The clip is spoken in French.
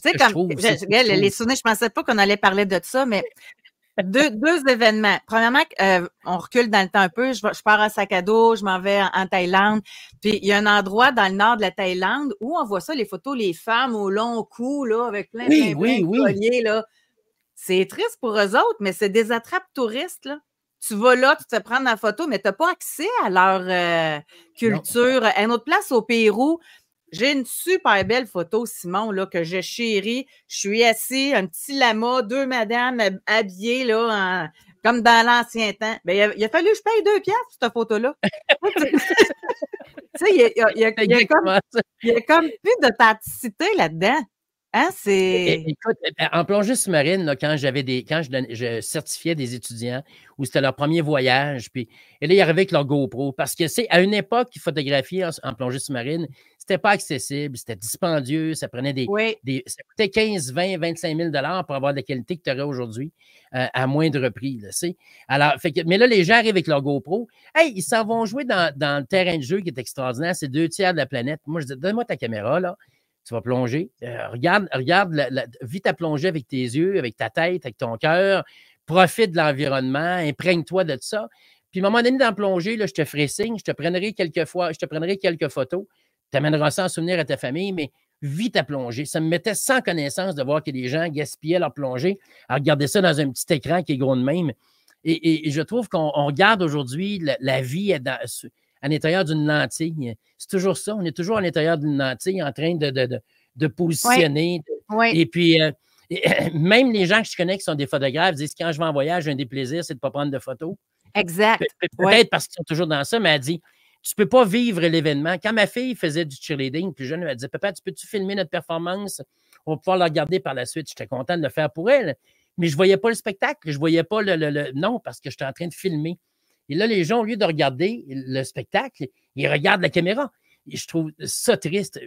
Tu sais, Ce que je comme trouve, je c'est ce que je regarde les trouve. souvenirs, je pensais pas qu'on allait parler de ça, mais deux événements. Premièrement, on recule dans le temps un peu. Je pars à sac à dos, je m'en vais en Thaïlande. Puis il y a un endroit dans le nord de la Thaïlande où on voit ça, les photos, les femmes au long cou, là, avec plein, Oui, plein, plein oui, de oui. colliers, là. C'est triste pour eux autres, mais c'est des attrapes touristes, là. Tu vas là, tu te prends la photo, mais tu n'as pas accès à leur Non. culture. À une autre place au Pérou, j'ai une super belle photo, Simon, là, que je chéris. Je suis assis, un petit lama, deux madames habillées là, comme dans l'ancien temps. Ben, il a fallu que je paye 2 piastres pour cette photo-là. Tu sais, Exactement ça. il y a comme plus d'authenticité là-dedans. Hein, c'est. Écoute, en plongée sous-marine, là, quand je certifiais des étudiants où c'était leur premier voyage, puis et là, ils arrivaient avec leur GoPro. Parce que c'est à une époque, photographier en plongée sous-marine, c'était pas accessible, c'était dispendieux, ça prenait Oui, ça coûtait 15, 20, 25 000 pour avoir la qualité que tu aurais aujourd'hui à moindre prix. Là, tu sais. Alors, mais là, les gens arrivent avec leur GoPro. Hey, ils s'en vont jouer dans le terrain de jeu qui est extraordinaire. C'est 2 tiers de la planète. Moi, je dis, donne-moi ta caméra, là. Tu vas plonger. Regarde, vis ta plongée avec tes yeux, avec ta tête, avec ton cœur. Profite de l'environnement, imprègne-toi de ça. Puis, à un moment donné, dans la plongée, là, je te ferai signe, je te prendrai quelques photos. Tu amèneras ça en souvenir à ta famille, mais vis ta plongée. Ça me mettait sans connaissance de voir que les gens gaspillaient leur plongée à regarder ça dans un petit écran qui est gros de même. Et je trouve qu'on regarde aujourd'hui la vie à l'intérieur d'une lentille. C'est toujours ça. On est toujours à l'intérieur d'une lentille en train de oui, positionner. oui. Et puis, même les gens que je connais qui sont des photographes disent quand je vais en voyage, un des plaisirs, c'est de ne pas prendre de photos. Exact. Oui, Peut-être parce qu'ils sont toujours dans ça, mais elle dit tu ne peux pas vivre l'événement. Quand ma fille faisait du cheerleading, plus jeune, elle disait papa, peux-tu filmer notre performance? On va pouvoir la regarder par la suite. J'étais content de le faire pour elle. Mais je ne voyais pas le spectacle. Je ne voyais pas non, parce que j'étais en train de filmer. Et là, les gens, au lieu de regarder le spectacle, ils regardent la caméra. Et je trouve ça triste.